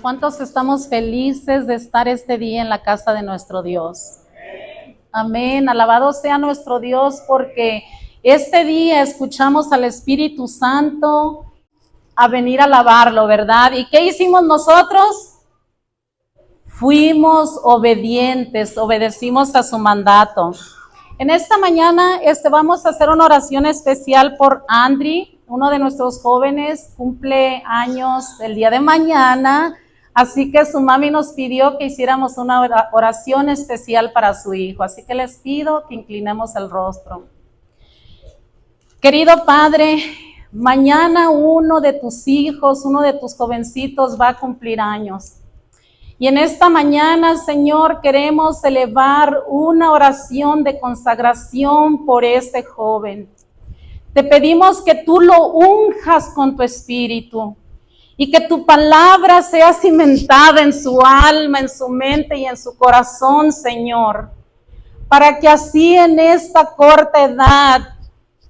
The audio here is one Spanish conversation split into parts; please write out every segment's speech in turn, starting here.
¿Cuántos estamos felices de estar este día en la casa de nuestro Dios? Amén. Alabado sea nuestro Dios, porque este día escuchamos al Espíritu Santo a venir a alabarlo, ¿verdad? ¿Y qué hicimos nosotros? Fuimos obedientes, obedecimos a su mandato. En esta mañana vamos a hacer una oración especial por Andri, uno de nuestros jóvenes, cumple años el día de mañana, así que su mami nos pidió que hiciéramos una oración especial para su hijo, así que les pido que inclinemos el rostro. Querido Padre, mañana uno de tus hijos, uno de tus jovencitos va a cumplir años. Y en esta mañana, Señor, queremos elevar una oración de consagración por este joven. Te pedimos que tú lo unjas con tu espíritu y que tu palabra sea cimentada en su alma, en su mente y en su corazón, Señor, para que así en esta corta edad,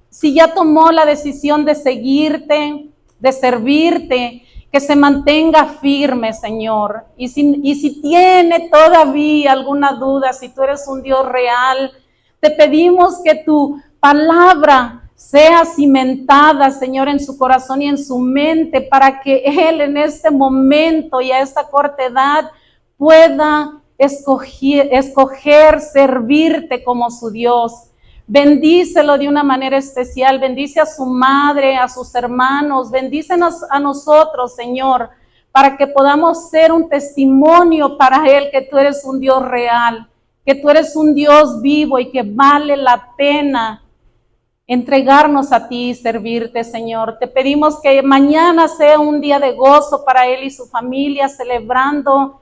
si ya tomó la decisión de seguirte, de servirte, que se mantenga firme, Señor. Y si tiene todavía alguna duda, si tú eres un Dios real, te pedimos que tu palabra sea cimentada, Señor, en su corazón y en su mente, para que él en este momento y a esta corta edad pueda escoger servirte como su Dios. Bendícelo de una manera especial, bendice a su madre, a sus hermanos, bendícenos a nosotros, Señor, para que podamos ser un testimonio para él que tú eres un Dios real, que tú eres un Dios vivo y que vale la pena entregarnos a ti y servirte, Señor. Te pedimos que mañana sea un día de gozo para él y su familia, celebrando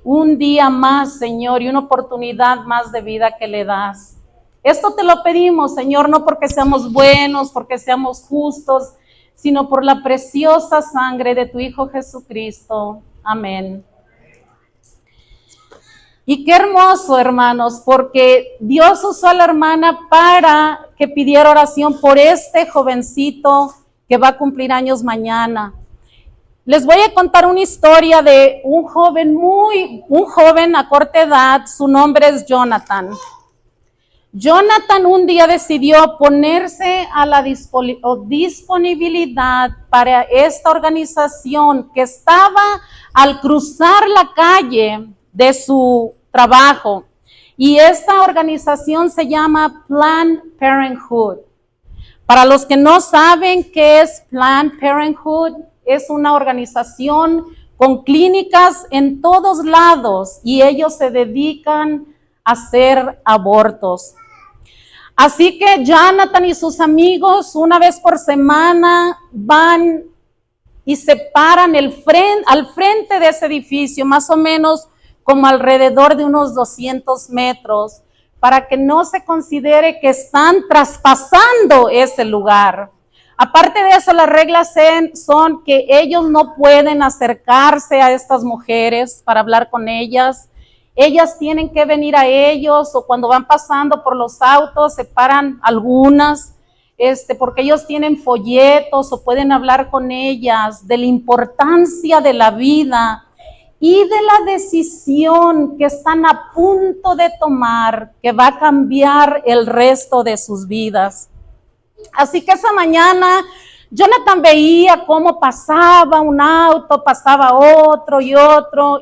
un día más, Señor, y una oportunidad más de vida que le das. Esto te lo pedimos, Señor, no porque seamos buenos, porque seamos justos, sino por la preciosa sangre de tu Hijo Jesucristo. Amén. Y qué hermoso, hermanos, porque Dios usó a la hermana para que pidiera oración por este jovencito que va a cumplir años mañana. Les voy a contar una historia de un joven a corta edad, su nombre es Jonathan. Jonathan un día decidió ponerse a la disponibilidad para esta organización que estaba al cruzar la calle de su trabajo. Y esta organización se llama Planned Parenthood. Para los que no saben qué es Planned Parenthood, es una organización con clínicas en todos lados y ellos se dedican a hacer abortos. Así que Jonathan y sus amigos una vez por semana van y se paran al frente de ese edificio, más o menos como alrededor de unos 200 metros, para que no se considere que están traspasando ese lugar. Aparte de eso, las reglas son que ellos no pueden acercarse a estas mujeres para hablar con ellas. Ellas tienen que venir a ellos, o cuando van pasando por los autos, se paran algunas, porque ellos tienen folletos o pueden hablar con ellas de la importancia de la vida y de la decisión que están a punto de tomar, que va a cambiar el resto de sus vidas. Así que esa mañana Jonathan veía cómo pasaba un auto, pasaba otro,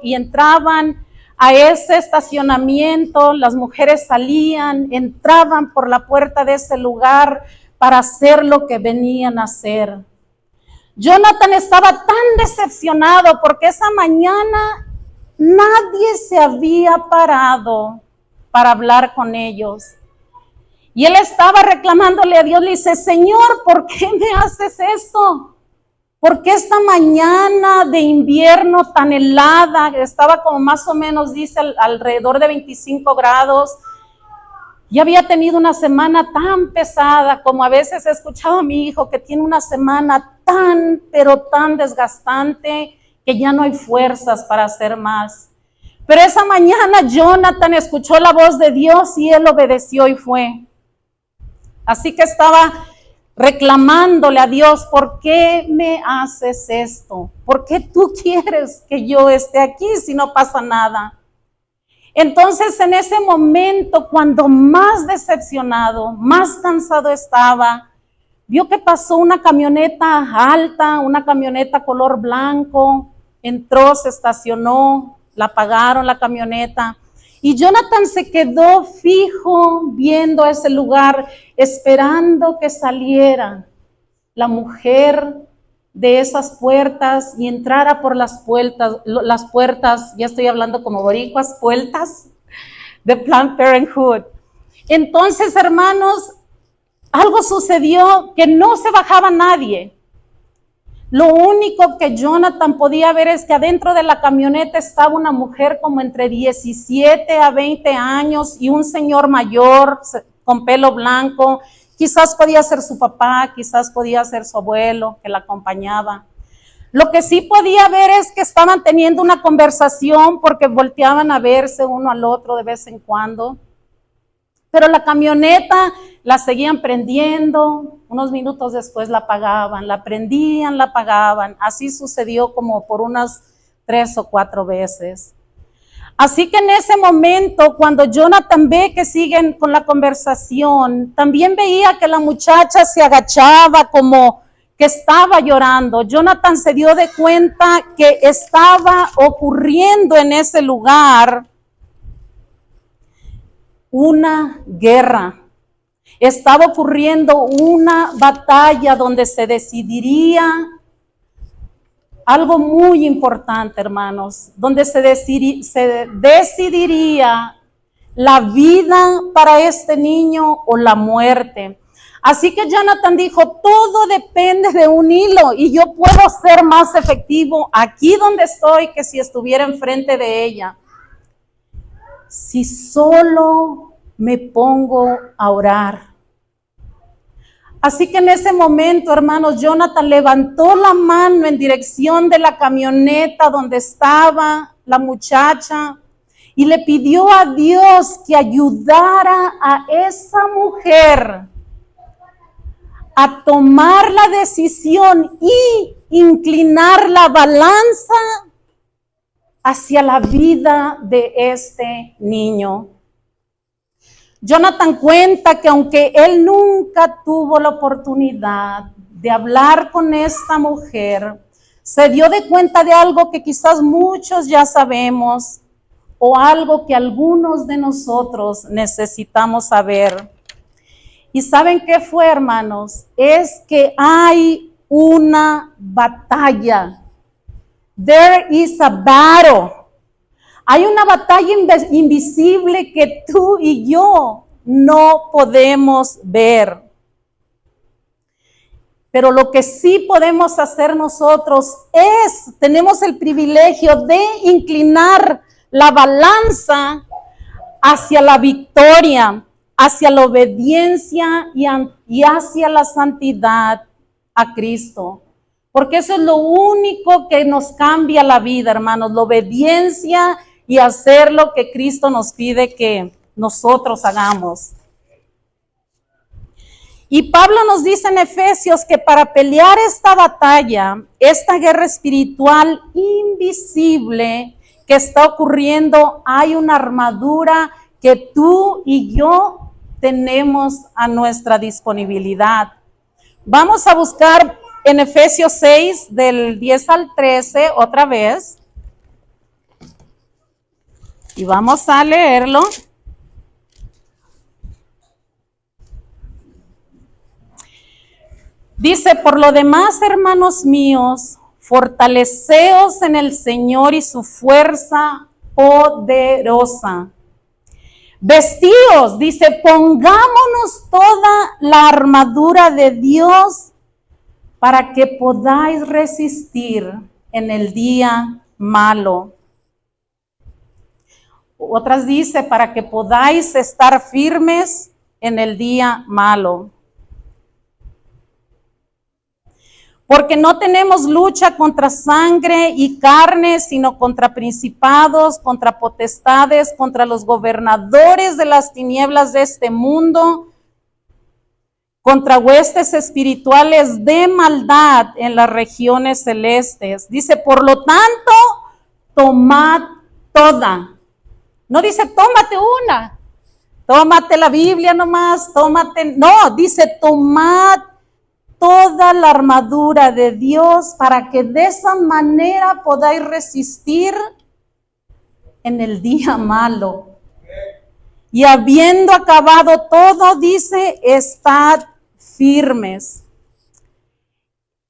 y entraban a ese estacionamiento, las mujeres salían, entraban por la puerta de ese lugar para hacer lo que venían a hacer. Jonathan estaba tan decepcionado porque esa mañana nadie se había parado para hablar con ellos. Y él estaba reclamándole a Dios, le dice, Señor, ¿por qué me haces esto? ¿Por qué esta mañana de invierno tan helada, estaba como más o menos, dice, alrededor de 25 grados, y había tenido una semana tan pesada, como a veces he escuchado a mi hijo que tiene una semana pero tan desgastante, que ya no hay fuerzas para hacer más? Pero esa mañana Jonathan escuchó la voz de Dios y él obedeció y fue. Así que estaba reclamándole a Dios, ¿por qué me haces esto? ¿Por qué tú quieres que yo esté aquí si no pasa nada? Entonces, en ese momento, cuando más decepcionado, más cansado estaba, vio que pasó una camioneta alta, una camioneta color blanco, entró, se estacionó, la apagaron la camioneta, y Jonathan se quedó fijo viendo ese lugar, esperando que saliera la mujer de esas puertas y entrara por las puertas, ya estoy hablando como boricuas, puertas de Planned Parenthood. Entonces, hermanos, algo sucedió que no se bajaba nadie. Lo único que Jonathan podía ver es que adentro de la camioneta estaba una mujer como entre 17 a 20 años y un señor mayor con pelo blanco. Quizás podía ser su papá, quizás podía ser su abuelo que la acompañaba. Lo que sí podía ver es que estaban teniendo una conversación porque volteaban a verse uno al otro de vez en cuando. Pero la camioneta la seguían prendiendo, unos minutos después la apagaban, la prendían, la apagaban. Así sucedió como por unas 3 o 4 veces. Así que en ese momento, cuando Jonathan ve que siguen con la conversación, también veía que la muchacha se agachaba como que estaba llorando. Jonathan se dio de cuenta que estaba ocurriendo en ese lugar una guerra. Estaba ocurriendo una batalla donde se decidiría algo muy importante, hermanos, donde se decidiría la vida para este niño o la muerte. Así que Jonathan dijo, todo depende de un hilo y yo puedo ser más efectivo aquí donde estoy que si estuviera enfrente de ella. Si solo me pongo a orar. Así que en ese momento, hermanos, Jonathan levantó la mano en dirección de la camioneta donde estaba la muchacha y le pidió a Dios que ayudara a esa mujer a tomar la decisión y inclinar la balanza hacia la vida de este niño. Jonathan cuenta que aunque él nunca tuvo la oportunidad de hablar con esta mujer, se dio de cuenta de algo que quizás muchos ya sabemos o algo que algunos de nosotros necesitamos saber. ¿Y saben qué fue, hermanos? Es que hay una batalla. There is a battle. Hay una batalla invisible que tú y yo no podemos ver. Pero lo que sí podemos hacer nosotros tenemos el privilegio de inclinar la balanza hacia la victoria, hacia la obediencia y hacia la santidad a Cristo. Porque eso es lo único que nos cambia la vida, hermanos, la obediencia y hacer lo que Cristo nos pide que nosotros hagamos. Y Pablo nos dice en Efesios que para pelear esta batalla, esta guerra espiritual invisible que está ocurriendo, hay una armadura que tú y yo tenemos a nuestra disponibilidad. Vamos a buscar en Efesios 6, del 10 al 13, otra vez. Y vamos a leerlo. Dice, por lo demás, hermanos míos, fortaleceos en el Señor y su fuerza poderosa. Vestíos, dice, pongámonos toda la armadura de Dios para que podáis resistir en el día malo. Otras dice, para que podáis estar firmes en el día malo. Porque no tenemos lucha contra sangre y carne, sino contra principados, contra potestades, contra los gobernadores de las tinieblas de este mundo, contra huestes espirituales de maldad en las regiones celestes. Dice, por lo tanto, tomad toda. No dice, tómate una, tómate la Biblia nomás, tómate, no, dice, tomad toda la armadura de Dios para que de esa manera podáis resistir en el día malo. Y habiendo acabado todo, dice, estad firmes.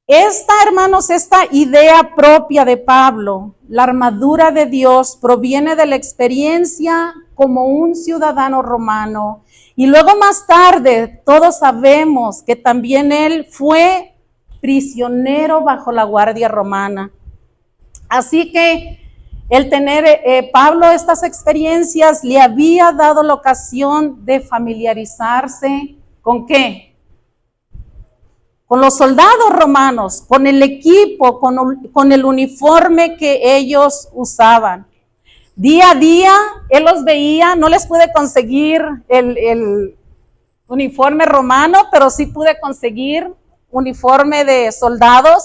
Hermanos, esta idea propia de Pablo, la armadura de Dios, proviene de la experiencia como un ciudadano romano. Y luego más tarde, todos sabemos que también él fue prisionero bajo la guardia romana. Así que el tener Pablo estas experiencias le había dado la ocasión de familiarizarse ¿con qué? Con los soldados romanos, con el equipo, con el uniforme que ellos usaban. Día a día, él los veía, no les pude conseguir el uniforme romano, pero sí pude conseguir uniforme de soldados.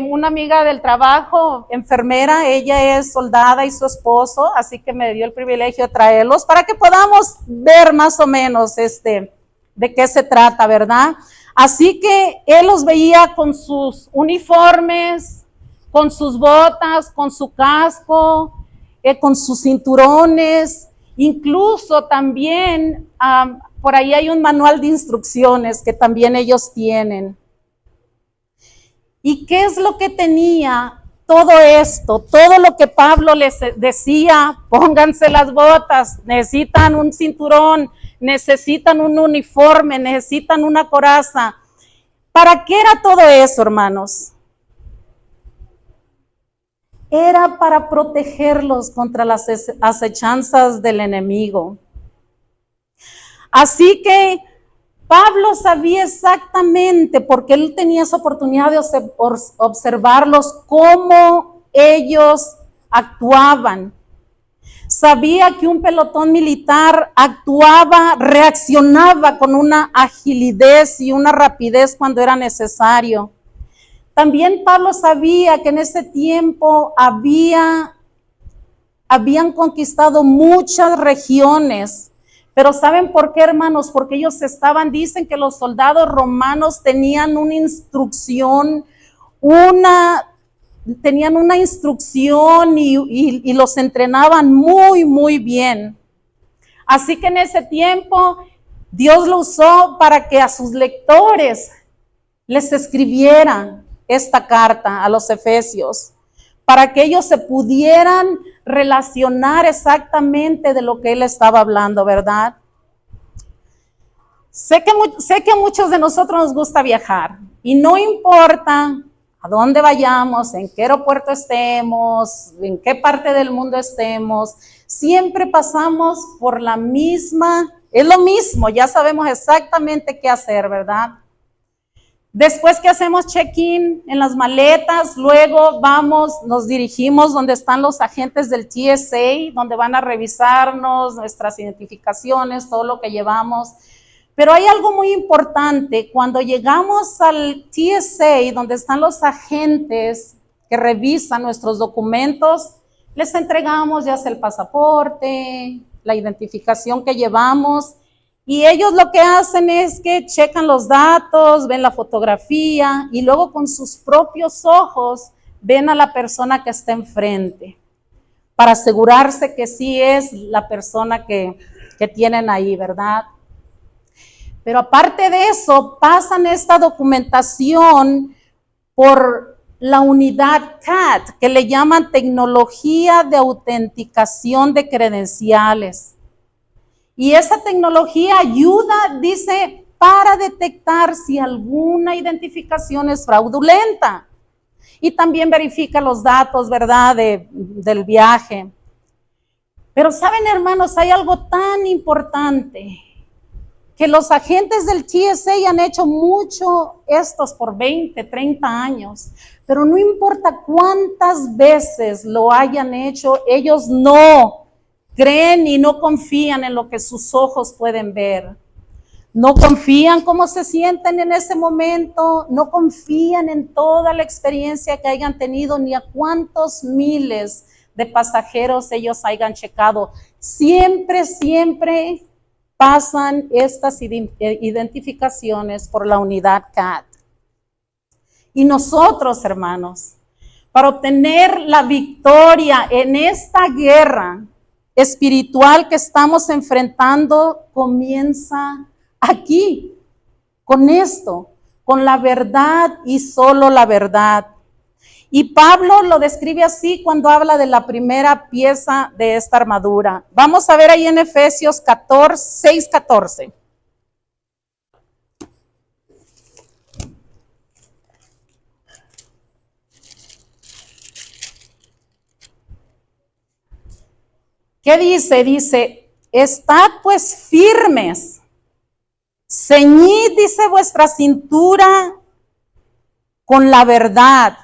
Una amiga del trabajo, enfermera, ella es soldada y su esposo, así que me dio el privilegio de traerlos para que podamos ver más o menos de qué se trata, ¿verdad? Así que él los veía con sus uniformes, con sus botas, con su casco, con sus cinturones, incluso también por ahí hay un manual de instrucciones que también ellos tienen. ¿Y qué es lo que tenía todo esto? Todo lo que Pablo les decía, pónganse las botas, necesitan un cinturón, necesitan un uniforme, necesitan una coraza. ¿Para qué era todo eso, hermanos? Era para protegerlos contra las acechanzas del enemigo. Así que Pablo sabía exactamente, porque él tenía esa oportunidad de observarlos, cómo ellos actuaban. Sabía que un pelotón militar actuaba, reaccionaba con una agilidad y una rapidez cuando era necesario. También Pablo sabía que en ese tiempo habían conquistado muchas regiones. Pero ¿saben por qué, hermanos? Porque ellos dicen que los soldados romanos tenían una instrucción, y los entrenaban muy, muy bien. Así que en ese tiempo Dios lo usó para que a sus lectores les escribiera esta carta a los Efesios, para que ellos se pudieran relacionar exactamente de lo que él estaba hablando, ¿verdad? Sé que a muchos de nosotros nos gusta viajar y no importa a dónde vayamos, en qué aeropuerto estemos, en qué parte del mundo estemos, siempre pasamos por es lo mismo, ya sabemos exactamente qué hacer, ¿verdad? Después que hacemos check-in en las maletas, luego nos dirigimos donde están los agentes del TSA, donde van a revisarnos nuestras identificaciones, todo lo que llevamos. Pero hay algo muy importante, cuando llegamos al TSA, donde están los agentes que revisan nuestros documentos, les entregamos ya sea el pasaporte, la identificación que llevamos, y ellos lo que hacen es que checan los datos, ven la fotografía y luego con sus propios ojos ven a la persona que está enfrente para asegurarse que sí es la persona que tienen ahí, ¿verdad? Pero aparte de eso, pasan esta documentación por la unidad CAT, que le llaman tecnología de autenticación de credenciales. Y esa tecnología ayuda, dice, para detectar si alguna identificación es fraudulenta. Y también verifica los datos, ¿verdad?, del viaje. Pero saben, hermanos, hay algo tan importante, que los agentes del TSA han hecho mucho estos por 20, 30 años, pero no importa cuántas veces lo hayan hecho, ellos no creen y no confían en lo que sus ojos pueden ver. No confían cómo se sienten en ese momento, no confían en toda la experiencia que hayan tenido, ni a cuántos miles de pasajeros ellos hayan checado. Siempre, siempre pasan estas identificaciones por la unidad CAT. Y nosotros, hermanos, para obtener la victoria en esta guerra espiritual que estamos enfrentando, comienza aquí, con esto, con la verdad y solo la verdad. Y Pablo lo describe así cuando habla de la primera pieza de esta armadura. Vamos a ver ahí en Efesios 6:14. ¿Qué dice? Dice, estad pues firmes, ceñid, dice, vuestra cintura con la verdad.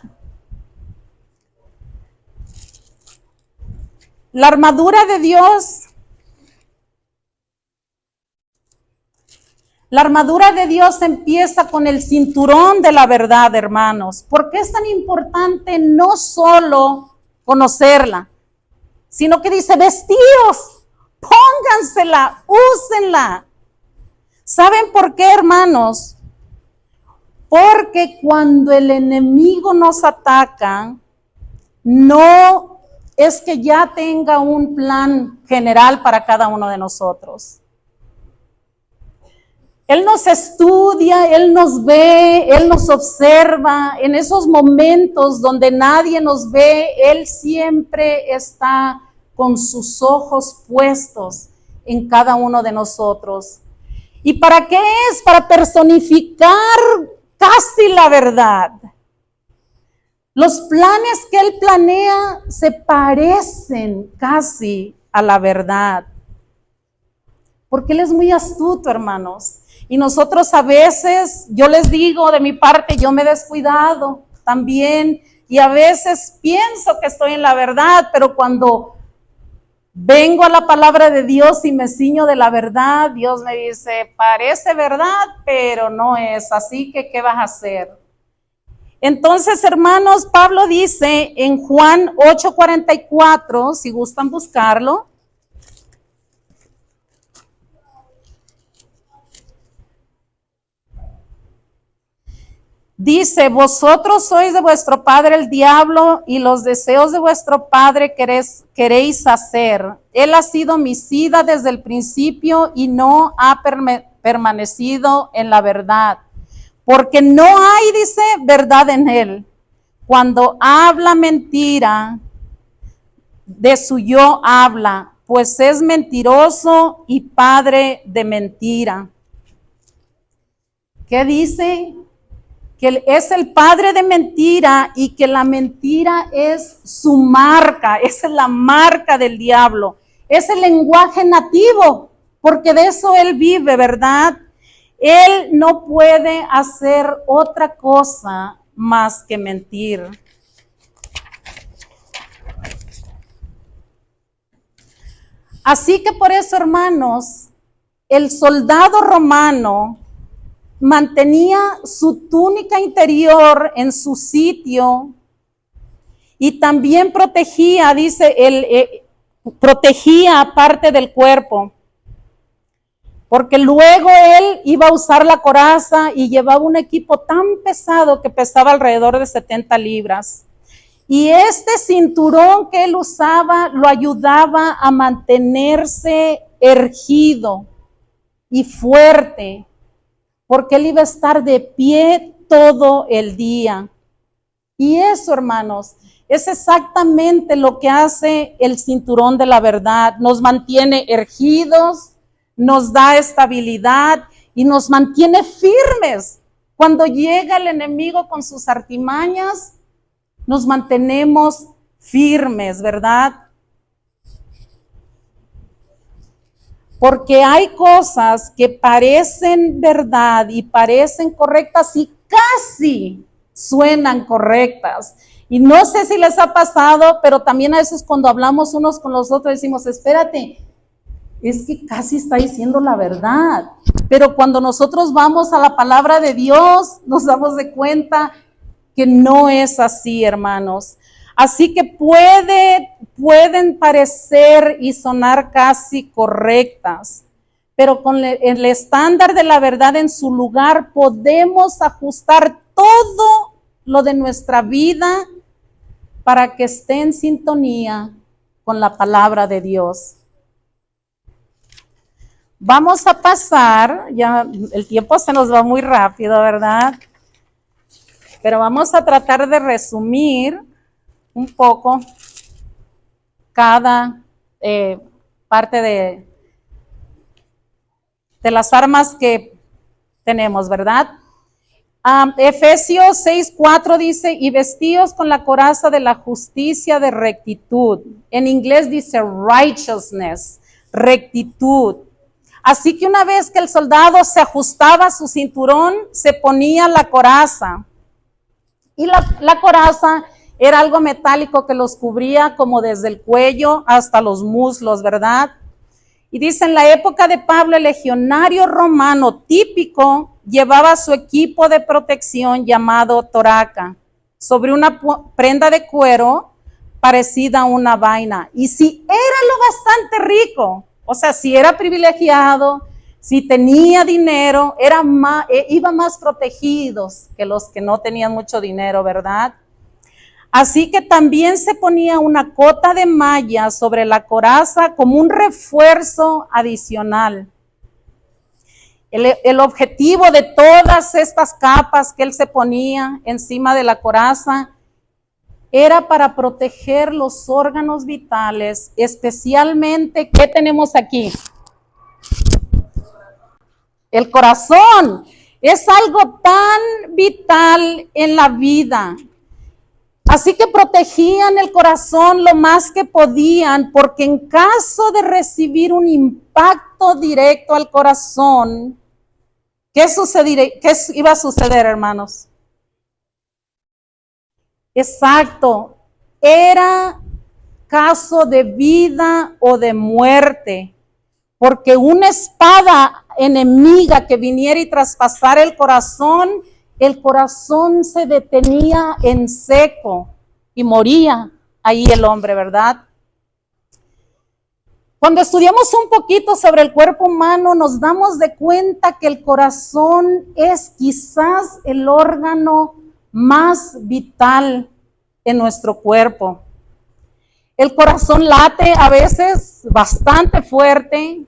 La armadura de Dios, empieza con el cinturón de la verdad, hermanos. ¿Por qué es tan importante no solo conocerla, sino que dice, vestíos, póngansela, úsenla? ¿Saben por qué, hermanos? Porque cuando el enemigo nos ataca, no es que ya tenga un plan general para cada uno de nosotros. Él nos estudia, Él nos ve, Él nos observa. En esos momentos donde nadie nos ve, Él siempre está con sus ojos puestos en cada uno de nosotros. ¿Y para qué es? Para personificar casi la verdad. Los planes que Él planea se parecen casi a la verdad. Porque Él es muy astuto, hermanos. Y nosotros a veces, yo les digo de mi parte, yo me he descuidado también. Y a veces pienso que estoy en la verdad, pero cuando vengo a la palabra de Dios y me ciño de la verdad, Dios me dice, parece verdad, pero no es. Así que, ¿qué vas a hacer? Entonces, hermanos, Pablo dice en Juan 8:44, si gustan buscarlo, dice, vosotros sois de vuestro padre el diablo y los deseos de vuestro padre queréis hacer. Él ha sido homicida desde el principio y no ha permanecido en la verdad. Porque no hay, dice, verdad en él. Cuando habla mentira, de su yo habla, pues es mentiroso y padre de mentira. ¿Qué dice? Que es el padre de mentira y que la mentira es su marca, esa es la marca del diablo. Es el lenguaje nativo, porque de eso él vive, ¿verdad? Él no puede hacer otra cosa más que mentir. Así que por eso, hermanos, el soldado romano mantenía su túnica interior en su sitio y también protegía, dice, protegía parte del cuerpo. Porque luego él iba a usar la coraza y llevaba un equipo tan pesado que pesaba alrededor de 70 libras. Y este cinturón que él usaba lo ayudaba a mantenerse erguido y fuerte, porque él iba a estar de pie todo el día. Y eso, hermanos, es exactamente lo que hace el cinturón de la verdad. Nos mantiene erguidos, nos da estabilidad y nos mantiene firmes. Cuando llega el enemigo con sus artimañas, nos mantenemos firmes, ¿verdad? Porque hay cosas que parecen verdad y parecen correctas y casi suenan correctas. Y no sé si les ha pasado, pero también a veces cuando hablamos unos con los otros decimos, espérate, es que casi está diciendo la verdad. Pero cuando nosotros vamos a la palabra de Dios, nos damos de cuenta que no es así, hermanos. Así que pueden parecer y sonar casi correctas, pero con el estándar de la verdad en su lugar podemos ajustar todo lo de nuestra vida para que esté en sintonía con la palabra de Dios. Vamos a pasar, ya el tiempo se nos va muy rápido, ¿verdad? Pero vamos a tratar de resumir un poco cada parte de las armas que tenemos, ¿verdad? Efesios 6:4 dice, y vestíos con la coraza de la justicia de rectitud. En inglés dice righteousness, rectitud. Así que una vez que el soldado se ajustaba su cinturón, se ponía la coraza. Y la coraza era algo metálico que los cubría como desde el cuello hasta los muslos, ¿verdad? Y dice, en la época de Pablo, el legionario romano típico llevaba su equipo de protección llamado toraca sobre una prenda de cuero parecida a una vaina. Y si era lo bastante rico, o sea, si era privilegiado, si tenía dinero, iba más protegidos que los que no tenían mucho dinero, ¿verdad? Así que también se ponía una cota de malla sobre la coraza como un refuerzo adicional. El objetivo de todas estas capas que él se ponía encima de la coraza era para proteger los órganos vitales, especialmente, ¿qué tenemos aquí? El corazón. Es algo tan vital en la vida. Así que protegían el corazón lo más que podían, porque en caso de recibir un impacto directo al corazón, ¿qué iba a suceder, hermanos? Exacto, era caso de vida o de muerte, porque una espada enemiga que viniera y traspasara el corazón se detenía en seco y moría ahí el hombre, ¿verdad? Cuando estudiamos un poquito sobre el cuerpo humano, nos damos de cuenta que el corazón es quizás el órgano más vital en nuestro cuerpo. El corazón late a veces bastante fuerte,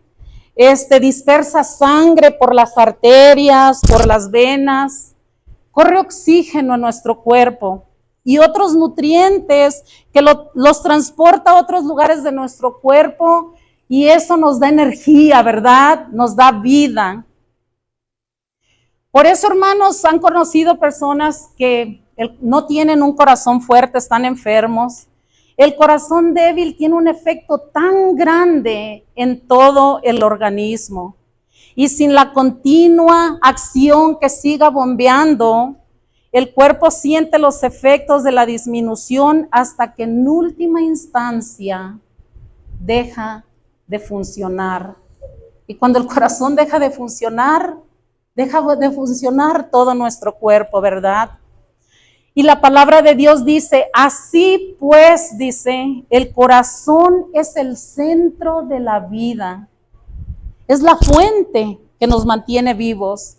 dispersa sangre por las arterias, por las venas, corre oxígeno en nuestro cuerpo y otros nutrientes que los transporta a otros lugares de nuestro cuerpo y eso nos da energía, ¿verdad? Nos da vida. Por eso, hermanos, han conocido personas que no tienen un corazón fuerte, están enfermos. El corazón débil tiene un efecto tan grande en todo el organismo. Y sin la continua acción que siga bombeando, el cuerpo siente los efectos de la disminución hasta que en última instancia deja de funcionar. Y cuando el corazón deja de funcionar todo nuestro cuerpo, ¿verdad? Y la palabra de Dios dice, así pues, dice, el corazón es el centro de la vida. Es la fuente que nos mantiene vivos.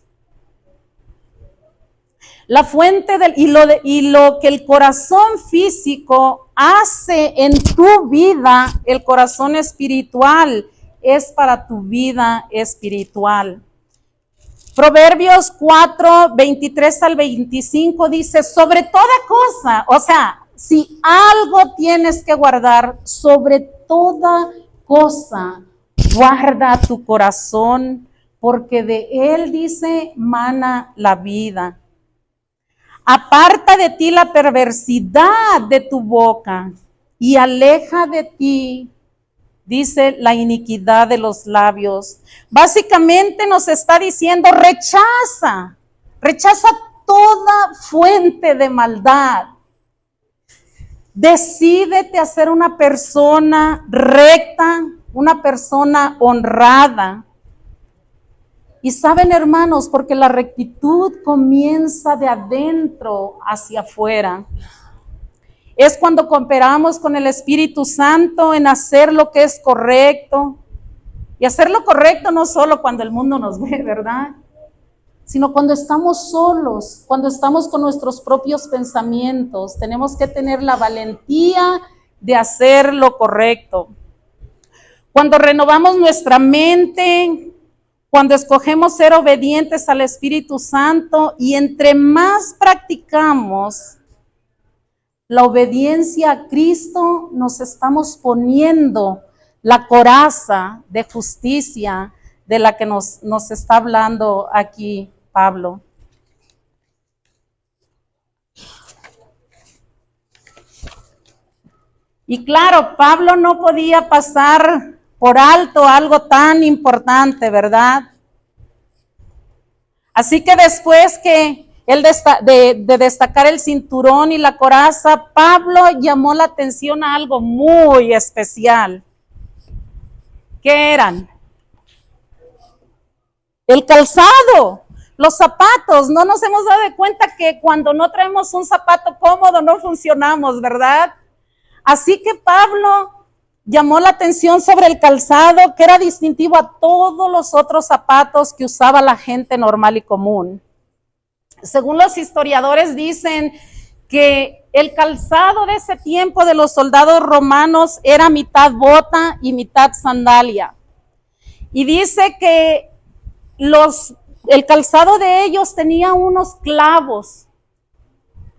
La fuente y lo que el corazón físico hace en tu vida, el corazón espiritual es para tu vida espiritual. Proverbios 4, 23 al 25 dice, sobre toda cosa, o sea, si algo tienes que guardar, sobre toda cosa, guarda tu corazón, porque de él, dice, mana la vida. Aparta de ti la perversidad de tu boca y aleja de ti, dice, la iniquidad de los labios. Básicamente nos está diciendo, rechaza toda fuente de maldad. Decídete a ser una persona recta, una persona honrada. Y saben, hermanos, porque la rectitud comienza de adentro hacia afuera. Es cuando cooperamos con el Espíritu Santo en hacer lo que es correcto. Y hacer lo correcto no solo cuando el mundo nos ve, ¿verdad? Sino cuando estamos solos, cuando estamos con nuestros propios pensamientos. Tenemos que tener la valentía de hacer lo correcto. Cuando renovamos nuestra mente, cuando escogemos ser obedientes al Espíritu Santo, y entre más practicamos la obediencia a Cristo, nos estamos poniendo la coraza de justicia de la que nos está hablando aquí Pablo. Y claro, Pablo no podía pasar por alto algo tan importante, ¿verdad? Así que después que él de destacar el cinturón y la coraza, Pablo llamó la atención a algo muy especial. ¿Qué eran? El calzado, los zapatos. No nos hemos dado cuenta que cuando no traemos un zapato cómodo no funcionamos, ¿verdad? Así que Pablo llamó la atención sobre el calzado, que era distintivo a todos los otros zapatos que usaba la gente normal y común. Según los historiadores dicen que el calzado de ese tiempo de los soldados romanos era mitad bota y mitad sandalia. Y dice que el calzado de ellos tenía unos clavos.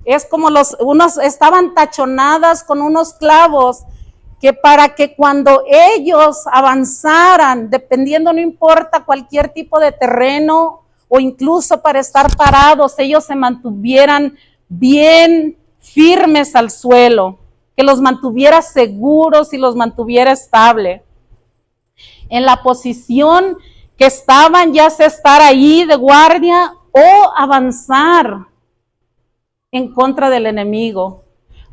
Es como unos estaban tachonadas con unos clavos que para que cuando ellos avanzaran, dependiendo, no importa cualquier tipo de terreno o incluso para estar parados, ellos se mantuvieran bien firmes al suelo, que los mantuviera seguros y los mantuviera estable. En la posición que estaban, ya sea estar ahí de guardia o avanzar en contra del enemigo.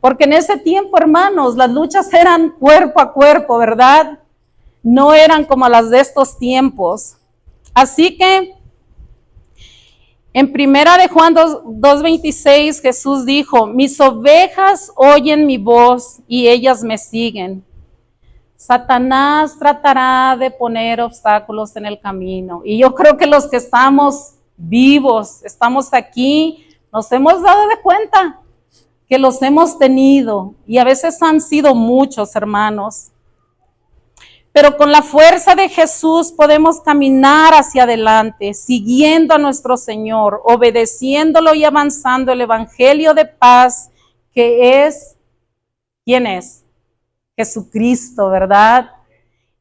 Porque en ese tiempo, hermanos, las luchas eran cuerpo a cuerpo, ¿verdad? No eran como las de estos tiempos. Así que en primera de Juan 2:26 Jesús dijo: mis ovejas oyen mi voz y ellas me siguen. Satanás tratará de poner obstáculos en el camino. Y yo creo que los que estamos vivos, estamos aquí, nos hemos dado de cuenta que los hemos tenido, y a veces han sido muchos, hermanos. Pero con la fuerza de Jesús podemos caminar hacia adelante, siguiendo a nuestro Señor, obedeciéndolo y avanzando el evangelio de paz, que es, ¿quién es? Jesucristo, ¿verdad?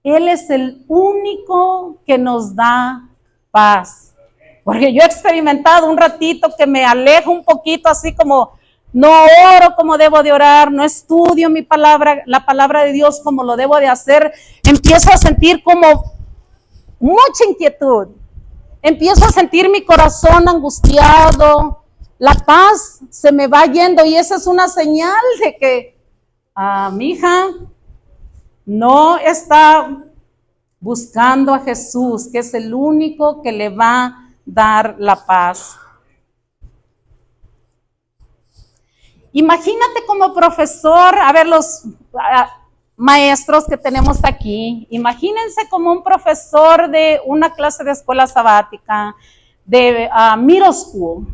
Él es el único que nos da paz. Porque yo he experimentado un ratito que me alejo un poquito, así como no oro como debo de orar, no estudio mi palabra, la palabra de Dios como lo debo de hacer. Empiezo a sentir como mucha inquietud. Empiezo a sentir mi corazón angustiado. La paz se me va yendo, y esa es una señal de que mi hija no está buscando a Jesús, que es el único que le va a dar la paz. Imagínate como profesor, a ver los maestros que tenemos aquí, imagínense como un profesor de una clase de escuela sabática, de middle school.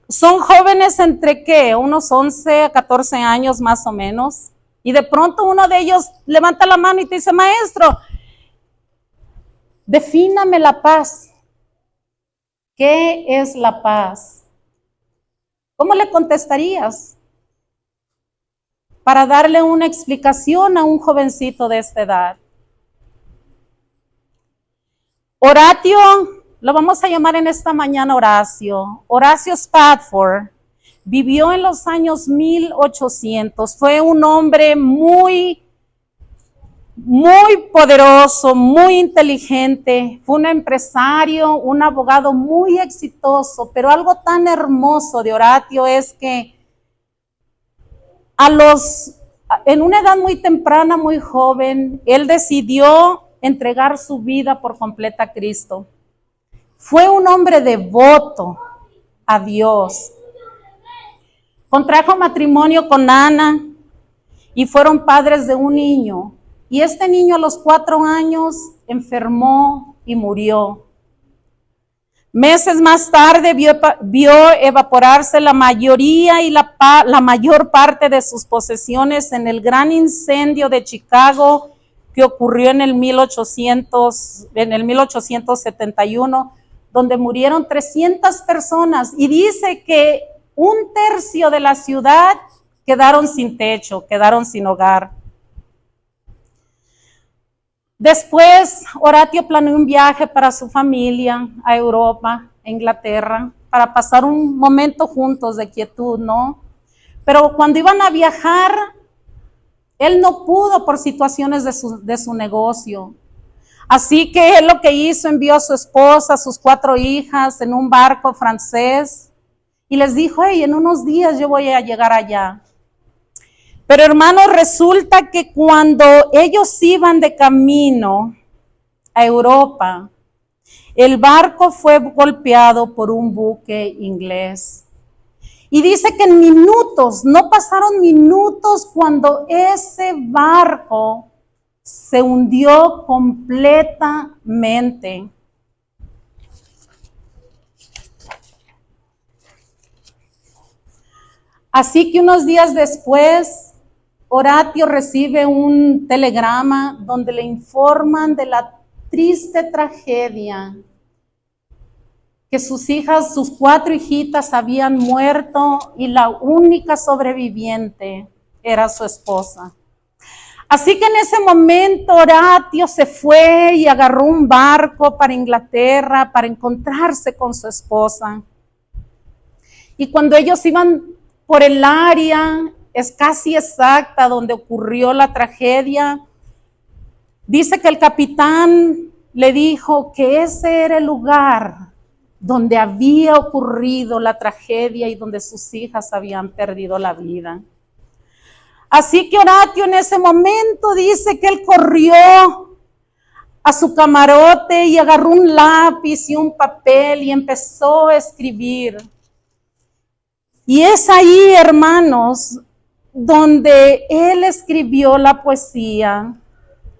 Son jóvenes entre ¿qué? Unos 11 a 14 años más o menos. Y de pronto uno de ellos levanta la mano y te dice: maestro, defíname la paz. ¿Qué es la paz? ¿Cómo le contestarías para darle una explicación a un jovencito de esta edad? Horatio, lo vamos a llamar en esta mañana Horacio. Horacio Spafford vivió en los años 1800. Fue un hombre muy poderoso, muy inteligente. Fue un empresario, un abogado muy exitoso. Pero algo tan hermoso de Horatio es que a En una edad muy temprana, muy joven, él decidió entregar su vida por completa a Cristo. Fue un hombre devoto a Dios. Contrajo matrimonio con Ana y fueron padres de un niño. Y este niño a los 4 años enfermó y murió. Meses más tarde vio evaporarse la mayoría y la mayor parte de sus posesiones en el gran incendio de Chicago que ocurrió en el 1871, donde murieron 300 personas. Y dice que 1/3 de la ciudad quedaron sin techo, quedaron sin hogar. Después, Horatio planeó un viaje para su familia a Europa, a Inglaterra, para pasar un momento juntos de quietud, ¿no? Pero cuando iban a viajar, él no pudo por situaciones de su negocio. Así que él lo que hizo, envió a su esposa, a sus 4 hijas en un barco francés y les dijo, hey, en unos días yo voy a llegar allá. Pero hermanos, resulta que cuando ellos iban de camino a Europa, el barco fue golpeado por un buque inglés. Y dice que en minutos, no pasaron minutos cuando ese barco se hundió completamente. Así que unos días después, Horatio recibe un telegrama donde le informan de la triste tragedia, que sus hijas, sus 4 hijitas habían muerto y la única sobreviviente era su esposa. Así que en ese momento Horatio se fue y agarró un barco para Inglaterra para encontrarse con su esposa. Y cuando ellos iban por el área, es casi exacta donde ocurrió la tragedia, dice que el capitán le dijo que ese era el lugar donde había ocurrido la tragedia y donde sus hijas habían perdido la vida. Así que Horatio en ese momento dice que él corrió a su camarote y agarró un lápiz y un papel y empezó a escribir. Y es ahí, hermanos, donde él escribió la poesía,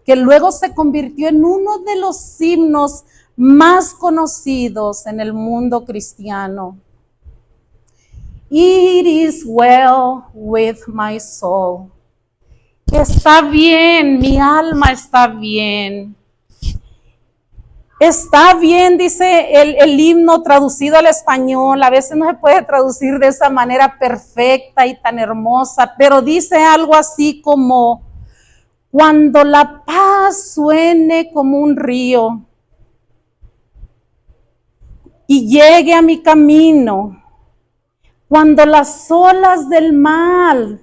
que luego se convirtió en uno de los himnos más conocidos en el mundo cristiano. It is well with my soul. Está bien, mi alma está bien. Está bien, dice el himno traducido al español. A veces no se puede traducir de esa manera perfecta y tan hermosa, pero dice algo así como: cuando la paz suene como un río y llegue a mi camino, cuando las olas del mar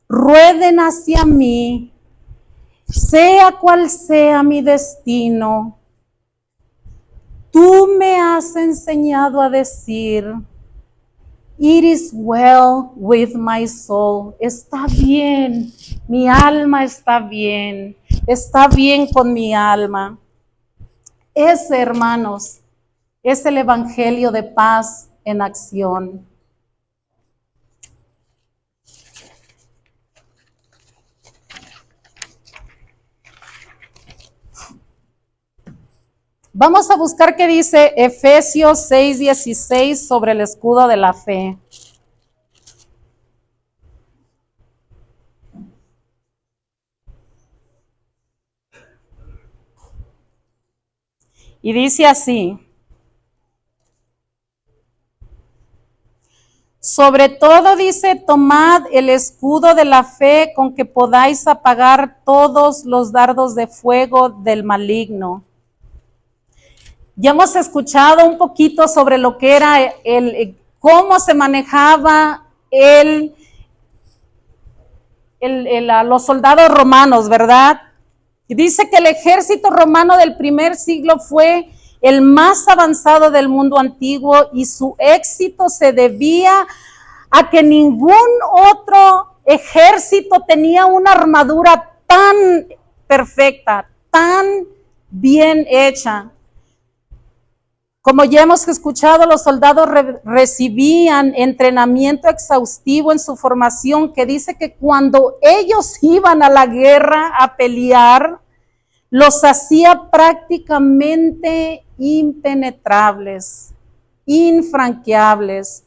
rueden hacia mí, sea cual sea mi destino, tú me has enseñado a decir, it is well with my soul. Está bien, mi alma está bien con mi alma. Ese, hermanos, es el evangelio de paz en acción. Vamos a buscar qué dice Efesios 6:16 sobre el escudo de la fe. Y dice así: sobre todo, dice, tomad el escudo de la fe con que podáis apagar todos los dardos de fuego del maligno. Ya hemos escuchado un poquito sobre lo que era cómo se manejaba los soldados romanos, ¿verdad? Y dice que el ejército romano del primer siglo fue el más avanzado del mundo antiguo y su éxito se debía a que ningún otro ejército tenía una armadura tan perfecta, tan bien hecha. Como ya hemos escuchado, los soldados recibían entrenamiento exhaustivo en su formación, que dice que cuando ellos iban a la guerra a pelear, los hacía prácticamente impenetrables, infranqueables.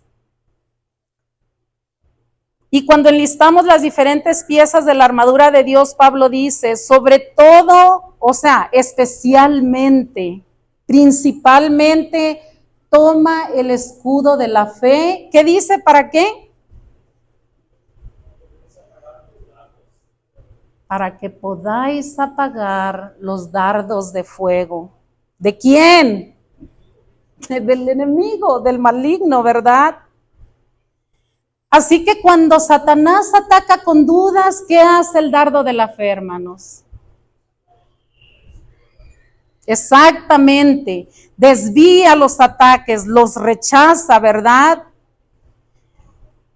Y cuando enlistamos las diferentes piezas de la armadura de Dios, Pablo dice, sobre todo, o sea, especialmente, principalmente, toma el escudo de la fe. ¿Qué dice? ¿Para qué? Para que podáis apagar los dardos de fuego. ¿De quién? Del enemigo, del maligno, ¿verdad? Así que cuando Satanás ataca con dudas, ¿qué hace el dardo de la fe, hermanos? Exactamente, desvía los ataques, los rechaza, ¿verdad?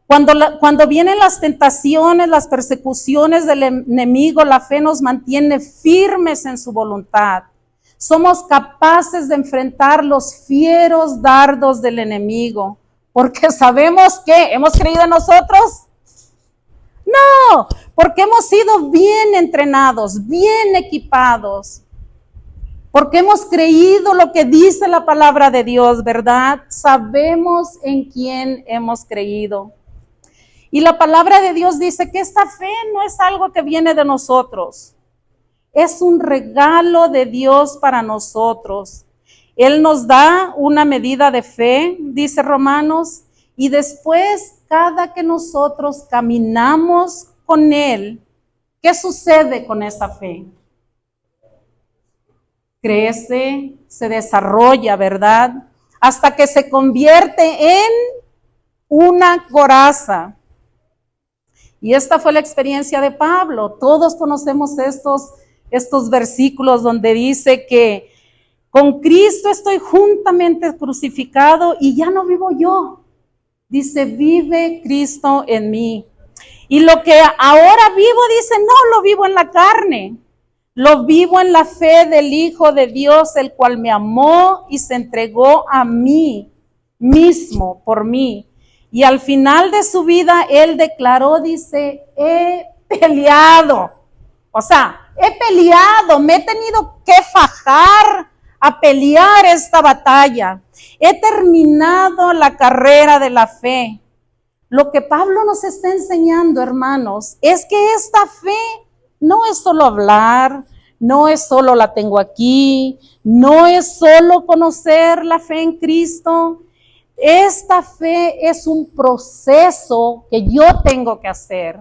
Cuando vienen las tentaciones, las persecuciones del enemigo, la fe nos mantiene firmes en su voluntad. Somos capaces de enfrentar los fieros dardos del enemigo, porque sabemos que hemos creído en nosotros. No, porque hemos sido bien entrenados, bien equipados, porque hemos creído lo que dice la palabra de Dios, ¿verdad? Sabemos en quién hemos creído. Y la palabra de Dios dice que esta fe no es algo que viene de nosotros. Es un regalo de Dios para nosotros. Él nos da una medida de fe, dice Romanos, y después cada que nosotros caminamos con Él, ¿qué sucede con esa fe? Crece, se desarrolla, ¿verdad? Hasta que se convierte en una coraza. Y esta fue la experiencia de Pablo. Todos conocemos estos versículos donde dice que con Cristo estoy juntamente crucificado y ya no vivo yo. Dice, vive Cristo en mí. Y lo que ahora vivo, dice, no lo vivo en la carne. Lo vivo en la fe del Hijo de Dios, el cual me amó y se entregó a mí mismo, por mí. Y al final de su vida, él declaró, dice, he peleado. O sea, he peleado, me he tenido que fajar a pelear esta batalla. He terminado la carrera de la fe. Lo que Pablo nos está enseñando, hermanos, es que esta fe no es solo hablar, no es solo la tengo aquí, no es solo conocer la fe en Cristo. Esta fe es un proceso que yo tengo que hacer,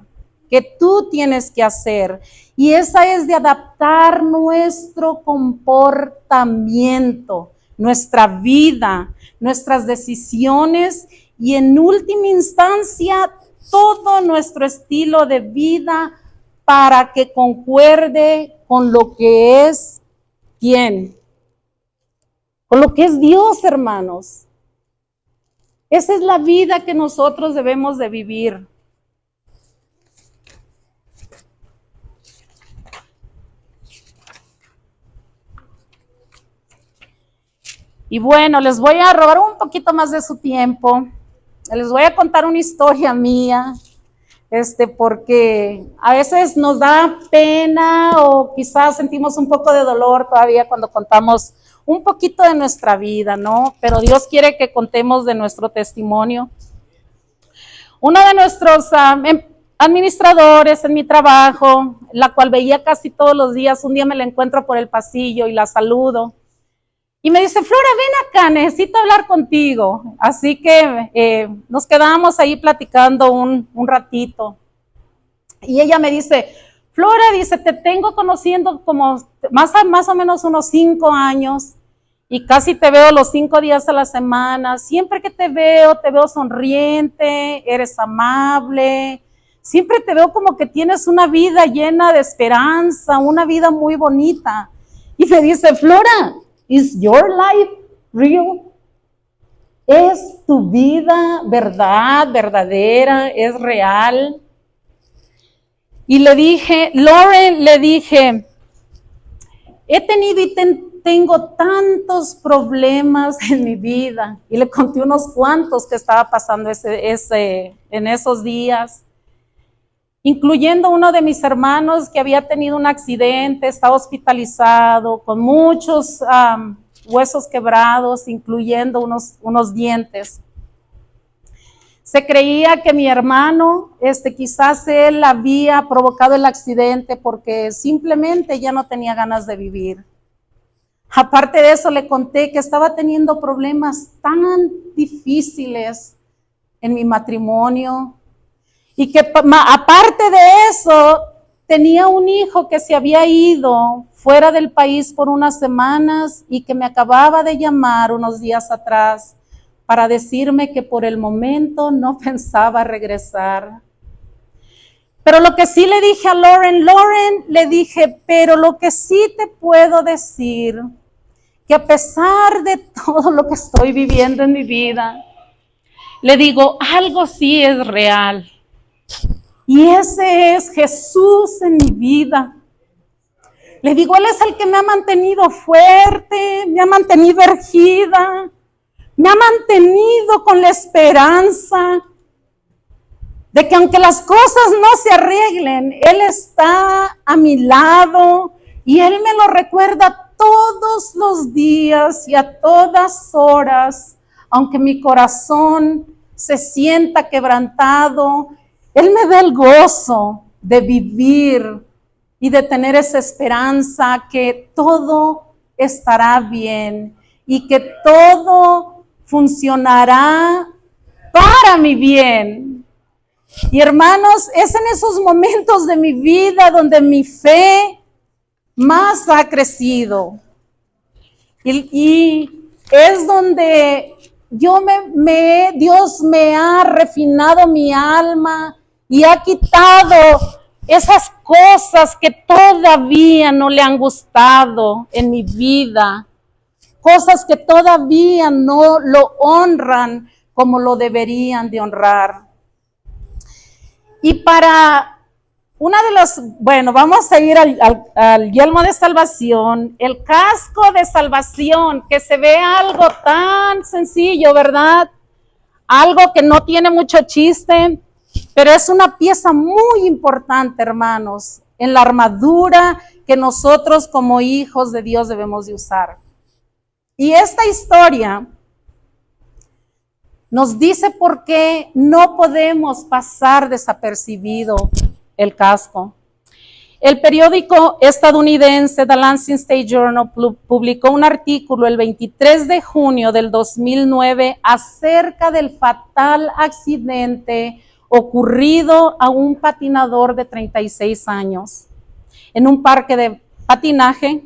que tú tienes que hacer. Y esa es de adaptar nuestro comportamiento, nuestra vida, nuestras decisiones y en última instancia todo nuestro estilo de vida para que concuerde con lo que es ¿quién? Con lo que es Dios, hermanos. Esa es la vida que nosotros debemos de vivir. Y bueno, les voy a robar un poquito más de su tiempo. Les voy a contar una historia mía, porque a veces nos da pena o quizás sentimos un poco de dolor todavía cuando contamos un poquito de nuestra vida, ¿no? Pero Dios quiere que contemos de nuestro testimonio. Uno de nuestros administradores en mi trabajo, la cual veía casi todos los días, un día me la encuentro por el pasillo y la saludo. Y me dice, Flora, ven acá, necesito hablar contigo. Así que nos quedamos ahí platicando un ratito. Y ella me dice, Flora, dice, te tengo conociendo como más o menos unos 5 años y casi te veo los 5 días a la semana. Siempre que te veo sonriente, eres amable. Siempre te veo como que tienes una vida llena de esperanza, una vida muy bonita. Y me dice, Flora, ¿is your life real? ¿Es tu vida verdadera? ¿Es real? Y le dije, Lauren, le dije, he tenido y tengo tantos problemas en mi vida. Y le conté unos cuantos que estaba pasando en esos días, incluyendo uno de mis hermanos que había tenido un accidente, estaba hospitalizado con muchos huesos quebrados, incluyendo unos dientes. Se creía que mi hermano, quizás él había provocado el accidente porque simplemente ya no tenía ganas de vivir. Aparte de eso, le conté que estaba teniendo problemas tan difíciles en mi matrimonio y que aparte de eso, tenía un hijo que se había ido fuera del país por unas semanas y que me acababa de llamar unos días atrás para decirme que por el momento no pensaba regresar. Pero lo que sí le dije a Lauren, le dije, pero lo que sí te puedo decir, que a pesar de todo lo que estoy viviendo en mi vida, le digo, algo sí es real. Y ese es Jesús en mi vida. Le digo, Él es el que me ha mantenido fuerte, me ha mantenido erguida, me ha mantenido con la esperanza de que aunque las cosas no se arreglen, Él está a mi lado y Él me lo recuerda todos los días y a todas horas, aunque mi corazón se sienta quebrantado, Él me da el gozo de vivir y de tener esa esperanza que todo estará bien y que todo funcionará para mi bien. Y hermanos, es en esos momentos de mi vida donde mi fe más ha crecido. Y es donde Dios me ha refinado mi alma y ha quitado esas cosas que todavía no le han gustado en mi vida. Cosas que todavía no lo honran como lo deberían de honrar. Y para vamos a ir al yelmo de salvación, el casco de salvación, que se ve algo tan sencillo, ¿verdad? Algo que no tiene mucho chiste, pero es una pieza muy importante, hermanos, en la armadura que nosotros como hijos de Dios debemos de usar. Y esta historia nos dice por qué no podemos pasar desapercibido el casco. El periódico estadounidense The Lansing State Journal publicó un artículo el 23 de junio del 2009 acerca del fatal accidente ocurrido a un patinador de 36 años en un parque de patinaje.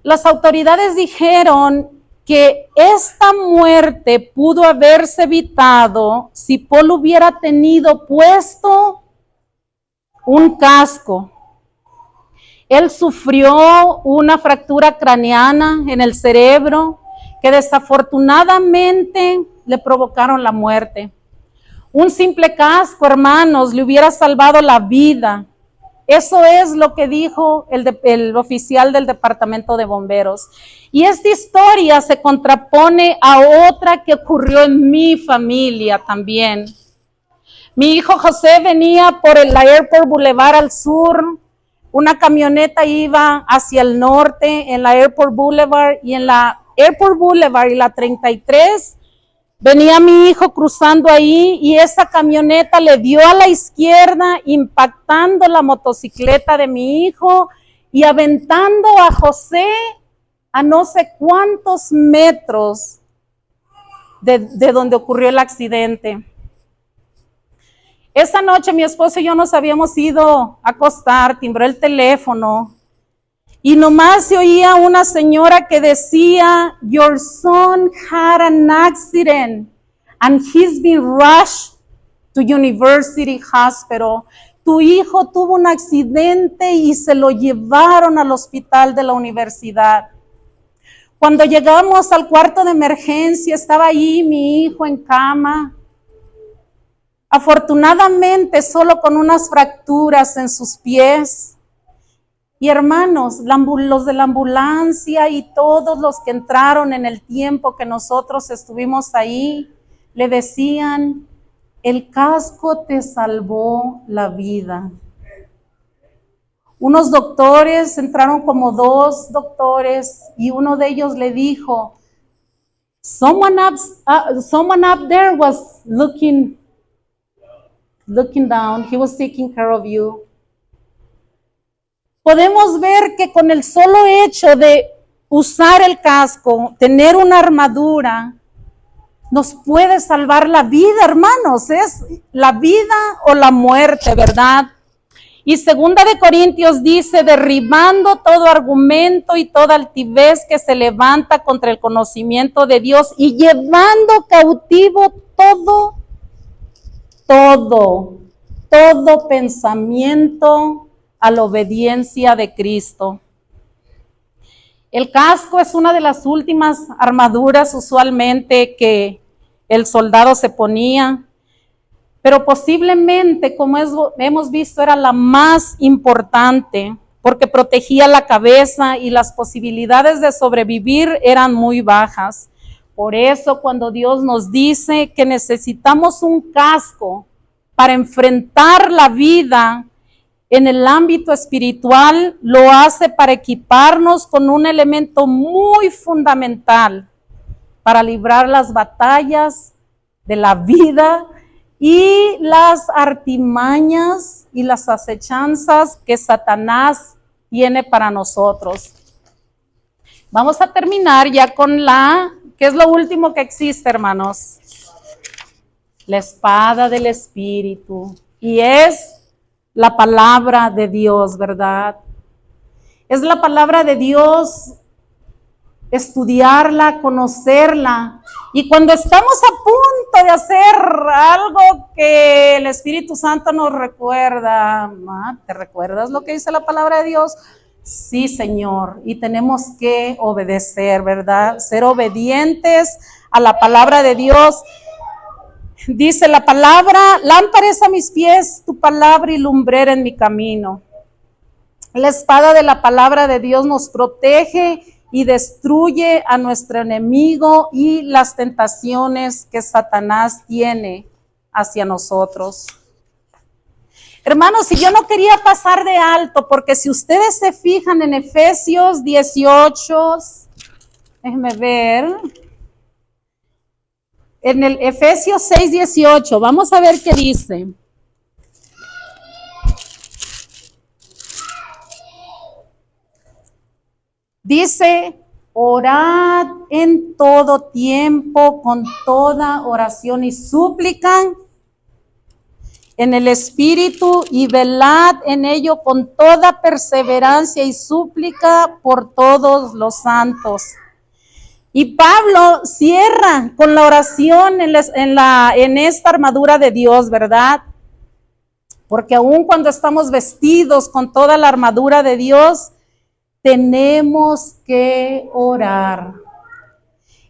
Las autoridades dijeron que esta muerte pudo haberse evitado si Paul hubiera tenido puesto un casco. Él sufrió una fractura craneana en el cerebro que desafortunadamente le provocaron la muerte. Un simple casco, hermanos, le hubiera salvado la vida. Eso es lo que dijo el oficial del departamento de bomberos. Y esta historia se contrapone a otra que ocurrió en mi familia también. Mi hijo José venía por la Airport Boulevard al sur. Una camioneta iba hacia el norte en la Airport Boulevard y en la Airport Boulevard y la 33 venía mi hijo cruzando ahí y esa camioneta le dio a la izquierda, impactando la motocicleta de mi hijo y aventando a José a no sé cuántos metros de donde ocurrió el accidente. Esa noche mi esposo y yo nos habíamos ido a acostar, timbró el teléfono y nomás se oía una señora que decía, "Your son had an accident and he's been rushed to University Hospital." Tu hijo tuvo un accidente y se lo llevaron al hospital de la universidad. Cuando llegamos al cuarto de emergencia, estaba ahí mi hijo en cama. afortunadamente solo con unas fracturas en sus pies. Y hermanos, los de la ambulancia y todos los que entraron en el tiempo que nosotros estuvimos ahí, le decían, el casco te salvó la vida. Unos doctores, entraron como 2 doctores, y uno de ellos le dijo, someone up there was looking down, he was taking care of you. Podemos ver que con el solo hecho de usar el casco, tener una armadura, nos puede salvar la vida, hermanos. Es la vida o la muerte, ¿verdad? Y 2 de Corintios dice, derribando todo argumento y toda altivez que se levanta contra el conocimiento de Dios y llevando cautivo todo pensamiento a la obediencia de Cristo. El casco es una de las últimas armaduras usualmente que el soldado se ponía, pero posiblemente, como hemos visto, era la más importante porque protegía la cabeza y las posibilidades de sobrevivir eran muy bajas. Por eso, cuando Dios nos dice que necesitamos un casco para enfrentar la vida en el ámbito espiritual, lo hace para equiparnos con un elemento muy fundamental para librar las batallas de la vida y las artimañas y las acechanzas que Satanás tiene para nosotros. Vamos a terminar ya con ¿qué es lo último que existe, hermanos? La espada del Espíritu. Y es la palabra de Dios, ¿verdad? Es la palabra de Dios, estudiarla, conocerla. Y cuando estamos a punto de hacer algo que el Espíritu Santo nos recuerda, ¿te recuerdas lo que dice la palabra de Dios? Sí, Señor, y tenemos que obedecer, ¿verdad? Ser obedientes a la palabra de Dios. Dice la palabra, lámpara es a mis pies tu palabra y lumbrera en mi camino. La espada de la palabra de Dios nos protege y destruye a nuestro enemigo y las tentaciones que Satanás tiene hacia nosotros. Hermanos, y yo no quería pasar de alto, porque si ustedes se fijan en Efesios 18, déjenme ver, en el Efesios 6:18, vamos a ver qué dice. Dice, orad en todo tiempo con toda oración y súplica en el Espíritu y velad en ello con toda perseverancia y súplica por todos los santos. Y Pablo cierra con la oración en esta armadura de Dios, ¿verdad? Porque aun cuando estamos vestidos con toda la armadura de Dios, tenemos que orar.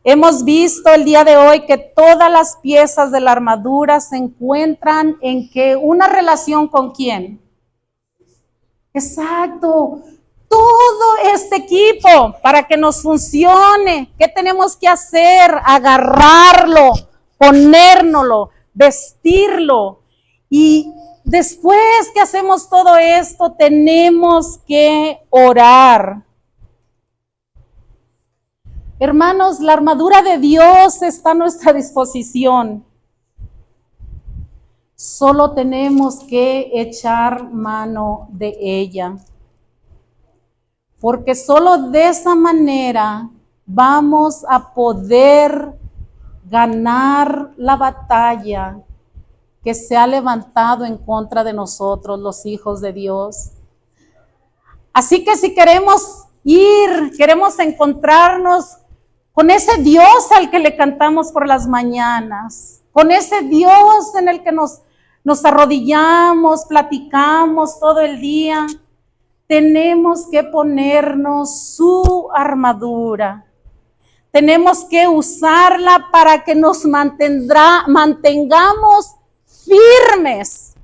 Hemos visto el día de hoy que todas las piezas de la armadura se encuentran en que una relación con ¿quién? Exacto. Todo este equipo para que nos funcione, ¿qué tenemos que hacer? Agarrarlo, ponérnoslo, vestirlo. Y después que hacemos todo esto, tenemos que orar. Hermanos, la armadura de Dios está a nuestra disposición. Solo tenemos que echar mano de ella. Porque solo de esa manera vamos a poder ganar la batalla que se ha levantado en contra de nosotros, los hijos de Dios. Así que si queremos queremos encontrarnos con ese Dios al que le cantamos por las mañanas, con ese Dios en el que nos arrodillamos, platicamos todo el día, tenemos que ponernos su armadura. Tenemos que usarla para que nos mantengamos firmes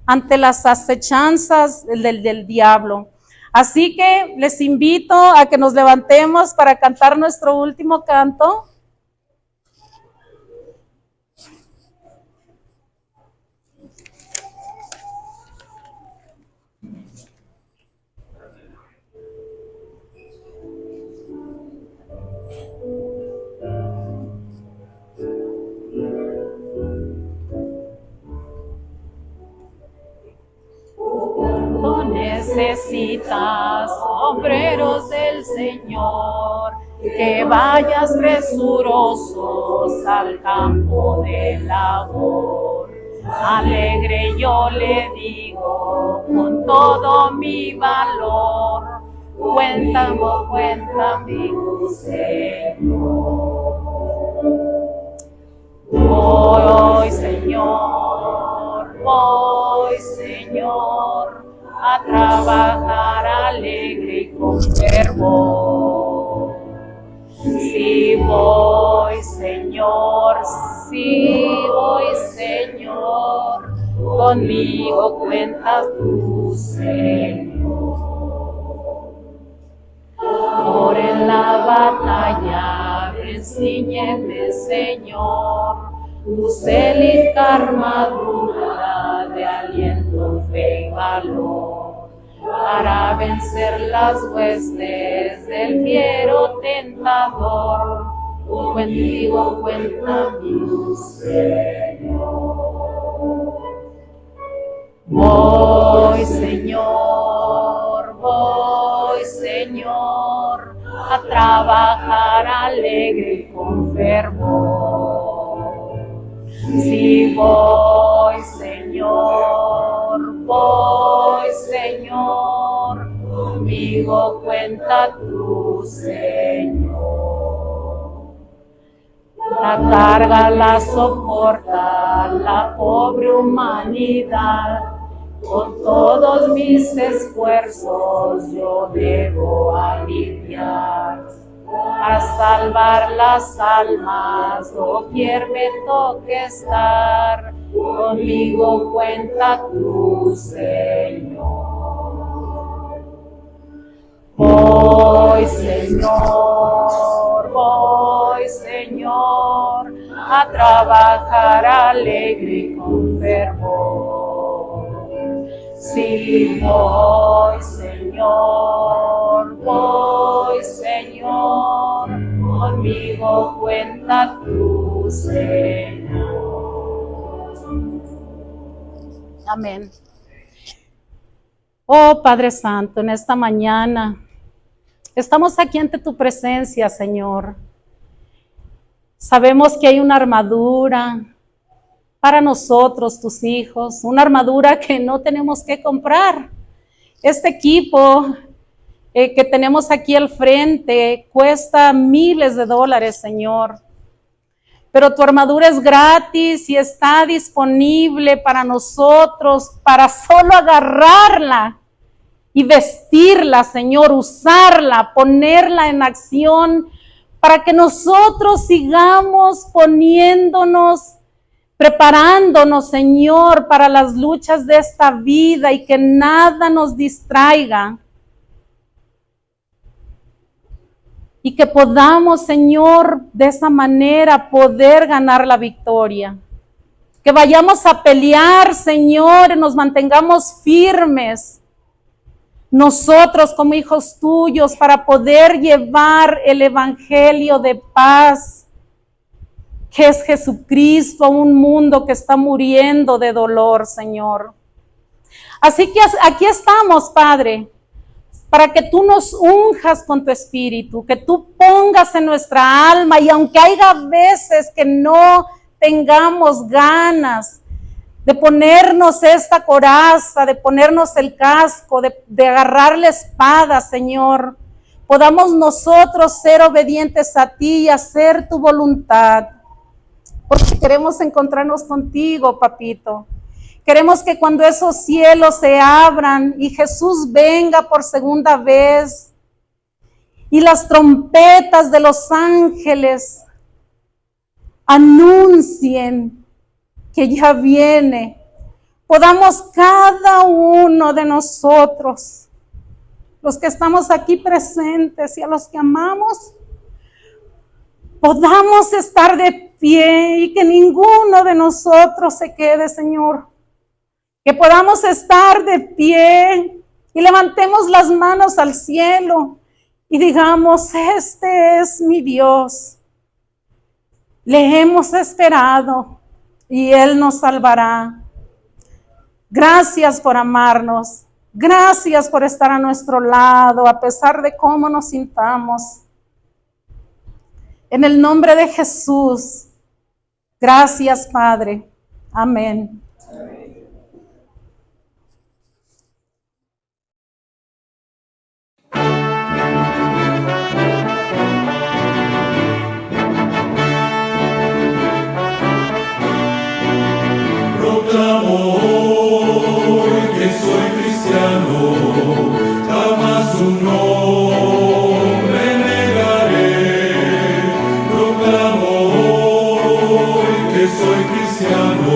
ante las acechanzas del diablo. Así que les invito a que nos levantemos para cantar nuestro último canto. Necesitas obreros del Señor, que vayas presurosos al campo de labor. Alegre yo le digo con todo mi valor, cuéntame, cuéntame, Señor. Voy, Señor, a trabajar alegre y con fervor. Sí voy, Señor, conmigo cuentas tú, Señor. Por en la batalla, enséñeme, Señor, tu célica armadura de aliento, fe y valor, para vencer las huestes del fiero tentador. Contigo cuenta mi Señor. Voy, Señor, a trabajar alegre y con fervor. Sí, voy, Señor, conmigo cuenta tú, Señor. La carga la soporta la pobre humanidad, con todos mis esfuerzos yo debo aliviar. A salvar las almas, doquier me toque estar, conmigo cuenta tú, Señor. Voy, Señor, a trabajar alegre y con fervor. Sí, voy, Señor, conmigo cuenta tú, Señor. Amén. Oh Padre Santo, en esta mañana estamos aquí ante tu presencia, Señor. Sabemos que hay una armadura para nosotros, tus hijos, una armadura que no tenemos que comprar. Este equipo que tenemos aquí al frente cuesta miles de dólares, Señor. Pero tu armadura es gratis y está disponible para nosotros, para solo agarrarla y vestirla, Señor, usarla, ponerla en acción, para que nosotros sigamos preparándonos, Señor, para las luchas de esta vida y que nada nos distraiga. Y que podamos, Señor, de esa manera poder ganar la victoria. Que vayamos a pelear, Señor, y nos mantengamos firmes. Nosotros como hijos tuyos, para poder llevar el evangelio de paz, que es Jesucristo, a un mundo que está muriendo de dolor, Señor. Así que aquí estamos, Padre, para que tú nos unjas con tu espíritu, que tú pongas en nuestra alma, y aunque haya veces que no tengamos ganas de ponernos esta coraza, de ponernos el casco, de agarrar la espada, Señor, podamos nosotros ser obedientes a ti y hacer tu voluntad, porque queremos encontrarnos contigo, papito. Queremos que cuando esos cielos se abran y Jesús venga por segunda vez y las trompetas de los ángeles anuncien que ya viene, podamos cada uno de nosotros, los que estamos aquí presentes y a los que amamos, podamos estar de pie y que ninguno de nosotros se quede, Señor. Que podamos estar de pie y levantemos las manos al cielo y digamos, este es mi Dios. Le hemos esperado y Él nos salvará. Gracias por amarnos. Gracias por estar a nuestro lado, a pesar de cómo nos sintamos. En el nombre de Jesús. Gracias, Padre. Amén. Proclamo hoy que soy cristiano, jamás su nombre negaré. Proclamo hoy que soy cristiano,